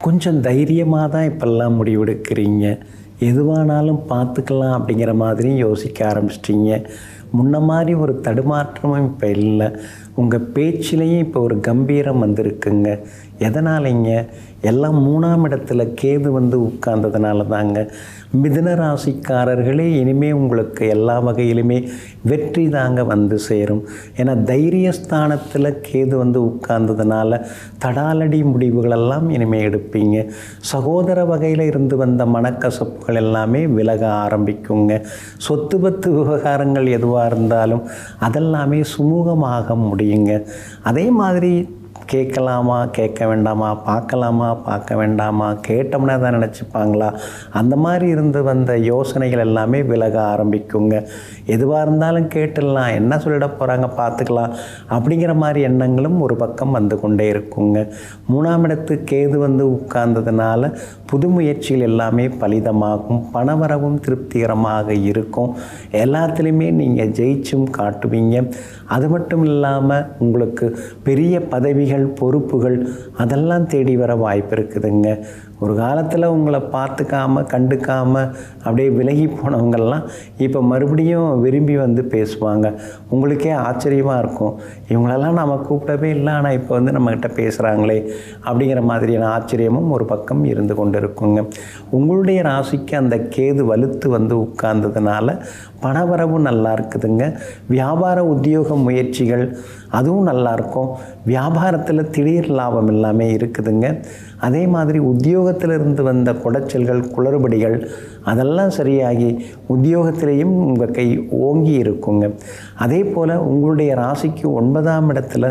கொஞ்சம் தைரியமாக தான் இப்போல்லாம் முடிவெடுக்கிறீங்க. எதுவானாலும் பார்த்துக்கலாம் அப்படிங்கிற மாதிரியும் யோசிக்க ஆரம்பிச்சிட்டிங்க. முன்ன மாதிரி ஒரு தடுமாற்றமும் இப்போ இல்லை. உங்கள் பேச்சிலையும் இப்போ ஒரு கம்பீரம் வந்திருக்குங்க. எதனாலங்க? எல்லாம் 3ஆம் இடத்துல கேது வந்து உட்கார்ந்ததுனால தாங்க. மிதுன ராசிக்காரர்களே இனிமேல் உங்களுக்கு எல்லா வகையிலுமே வெற்றி தாங்க வந்து சேரும். ஏன்னா தைரியஸ்தானத்தில் கேது வந்து உட்கார்ந்ததுனால தடாலடி முடிவுகளெல்லாம் இனிமேல் எடுப்பீங்க. சகோதர வகையில் இருந்து வந்த மனக்கசப்புகள் எல்லாமே விலக ஆரம்பிக்குங்க. சொத்து பத்து விவகாரங்கள் எதுவாக இருந்தாலும் அதெல்லாமே சுமூகமாக முடியுங்க. அதே மாதிரி கேட்கலாமா கேட்க வேண்டாமா, பார்க்கலாமா பார்க்க வேண்டாமா, கேட்டோம்னா தான் நினச்சிப்பாங்களா, அந்த மாதிரி இருந்து வந்த யோசனைகள் எல்லாமே விலக ஆரம்பிக்குங்க. எதுவாக இருந்தாலும் கேட்டுடலாம், என்ன சொல்லிட போகிறாங்க பார்த்துக்கலாம் அப்படிங்கிற மாதிரி எண்ணங்களும் ஒரு பக்கம் வந்து கொண்டே இருக்குங்க. 3ஆம் இடத்துக்கு கேது வந்து உட்கார்ந்ததுனால புது முயற்சிகள் எல்லாமே பலிதமாகும். பணவரவும் திருப்திகரமாக இருக்கும். எல்லாத்துலேயுமே நீங்கள் ஜெயிச்சும் காட்டுவீங்க. அது மட்டும் இல்லாமல் உங்களுக்கு பெரிய பதவிகள், பொறுப்புகள் அதெல்லாம் தேடி வர வாய்ப்பு இருக்குதுங்க. ஒரு காலத்தில் உங்களை பார்த்துக்காம கண்டுக்காமல் அப்படியே விலகி போனவங்கள்லாம் இப்போ மறுபடியும் விரும்பி வந்து பேசுவாங்க. உங்களுக்கே ஆச்சரியமாக இருக்கும், இவங்களெல்லாம் நம்ம கூப்பிடவே இல்லை, ஆனால் இப்போ வந்து நம்மக்கிட்ட பேசுகிறாங்களே அப்படிங்கிற மாதிரியான ஆச்சரியமும் ஒரு பக்கம் இருந்து கொண்டு இருக்குங்க. உங்களுடைய ராசிக்கு அந்த கேது வலுத்து வந்து உட்கார்ந்ததுனால பணவரவு நல்லா இருக்குதுங்க. வியாபார உத்தியோக முயற்சிகள் அதுவும் நல்லாயிருக்கும். வியாபாரத்தில் திடீர் லாபம் எல்லாமே இருக்குதுங்க. அதே மாதிரி உத்தியோகத்திலிருந்து வந்த குடைச்சல்கள், குளறுபடிகள் அதெல்லாம் சரியாகி உத்தியோகத்திலேயும் உங்கள் கை ஓங்கி இருக்குங்க. அதே போல் உங்களுடைய ராசிக்கு 9ஆம் இடத்துல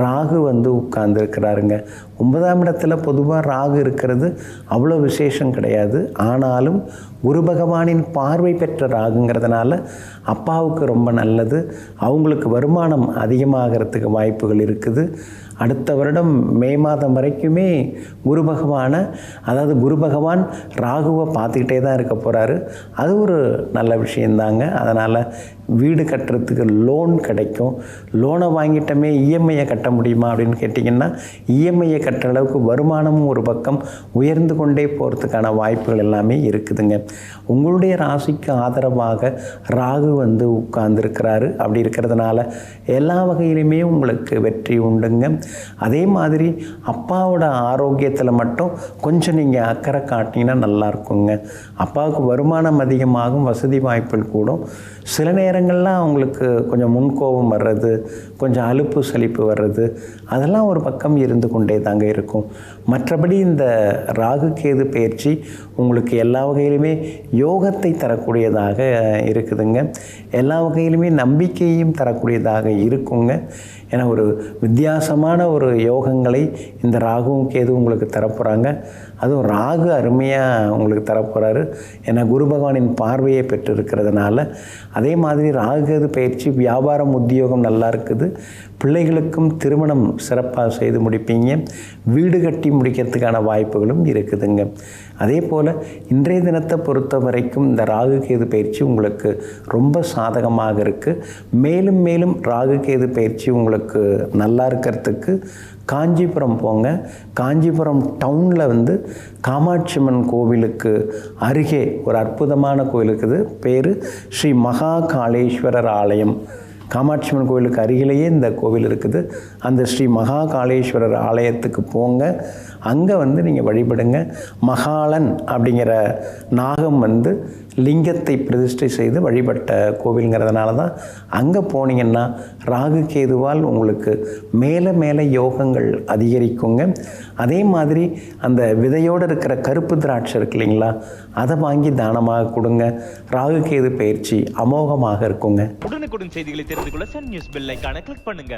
ராகு வந்து உட்கார்ந்துருக்கிறாருங்க. 9ஆம் இடத்துல பொதுவாக ராகு இருக்கிறது அவ்வளோ விசேஷம் கிடையாது. ஆனாலும் குரு பகவானின் பார்வை பெற்ற ராகுங்கிறதுனால அப்பாவுக்கு ரொம்ப நல்லது. அவங்களுக்கு வருமானம் அதிகமாகிறதுக்கு வாய்ப்புகள் இருக்குது. அடுத்த வருடம் மே மாதம் வரைக்குமே குரு பகவான் ராகுவை பார்த்துக்கிட்டே தான் இருக்க போகிறாரு. அது ஒரு நல்ல விஷயந்தாங்க. அதனால் வீடு கட்டுறதுக்கு லோன் கிடைக்கும். லோனை வாங்கிட்டோமே இஎம்ஐயை கட்ட முடியுமா அப்படின்னு கேட்டிங்கன்னா, இஎம்ஐயை கட்டுற அளவுக்கு வருமானமும் ஒரு பக்கம் உயர்ந்து கொண்டே போகிறதுக்கான வாய்ப்புகள் எல்லாமே இருக்குதுங்க. உங்களுடைய ராசிக்கு ஆதரவாக ராகு வந்து உட்கார்ந்துருக்கிறாரு. அப்படி இருக்கிறதுனால எல்லா வகையிலுமே உங்களுக்கு வெற்றி உண்டுங்க. அதே மாதிரி அப்பாவோட ஆரோக்கியத்தில் மட்டும் கொஞ்சம் நீங்கள் அக்கறை காட்டிங்கன்னா நல்லா இருக்குங்க. அப்பாவுக்கு வருமானம் அதிகமாகும், வசதி வாய்ப்புகள் கூடும். சில நேரங்கள்லாம் அவங்களுக்கு கொஞ்சம் முன்கோபம் வர்றது, கொஞ்சம் அலுப்பு சலிப்பு வர்றது அதெல்லாம் ஒரு பக்கம் இருந்து கொண்டே தாங்க இருக்கும். மற்றபடி இந்த ராகு கேது பயிற்சி உங்களுக்கு எல்லா வகையிலுமே யோகத்தை தரக்கூடியதாக இருக்குதுங்க. எல்லா வகையிலுமே நம்பிக்கையும் தரக்கூடியதாக இருக்குங்க. ஏன்னா ஒரு வித்தியாசமான ஒரு யோகங்களை இந்த ராகுவும் கேது உங்களுக்கு தரப்போகிறாங்க. அதுவும் ராகு அருமையாக உங்களுக்கு தரப்போகிறாரு. ஏன்னா குரு பகவானின் பார்வையை பெற்றிருக்கிறதுனால. அதே மாதிரி ராகு கேது பயிற்சி வியாபாரம் உத்தியோகம் நல்லா இருக்குது. பிள்ளைகளுக்கும் திருமணம் சிறப்பாக செய்து முடிப்பீங்க. வீடு கட்டி முடிக்கிறதுக்கான வாய்ப்புகளும் இருக்குதுங்க. அதே போல் இன்றைய தினத்தை பொறுத்த வரைக்கும் இந்த ராகு கேது பயிற்சி உங்களுக்கு ரொம்ப சாதகமாக இருக்குது. மேலும் மேலும் ராகு கேது பயிற்சி உங்களுக்கு நல்லா இருக்கிறதுக்கு காஞ்சிபுரம் போங்க. காஞ்சிபுரம் டவுனில் வந்து காமாட்சி அம்மன் கோவிலுக்கு அருகே ஒரு அற்புதமான கோவில் இருக்குது. பேர் ஸ்ரீ மகா காளேஸ்வரர் ஆலயம். காமாட்சி அம்மன் கோவிலுக்கு அருகிலேயே இந்த கோவில் இருக்குது. அந்த ஸ்ரீ மகா காளேஸ்வரர் ஆலயத்துக்கு போங்க. அங்கே வந்து நீங்கள் வழிபடுங்க. மகாளன் அப்படிங்கிற நாகம் வந்து லிங்கத்தை பிரதிஷ்டை செய்து வழிபட்ட கோவிலுங்கிறதுனால தான் அங்கே போனீங்கன்னா ராகு கேதுவால் உங்களுக்கு மேலே மேலே யோகங்கள் அதிகரிக்குங்க. அதே மாதிரி அந்த விதையோடு இருக்கிற கருப்பு திராட்சை இருக்கு இல்லைங்களா, அதை வாங்கி தானமாக கொடுங்க. ராகு கேது பயிற்சி அமோகமாக இருக்குங்க. உடனுக்குடன் செய்திகளை தெரிந்து கொள்ள சன் நியூஸ் பெல் ஐகானை கிளிக் பண்ணுங்க.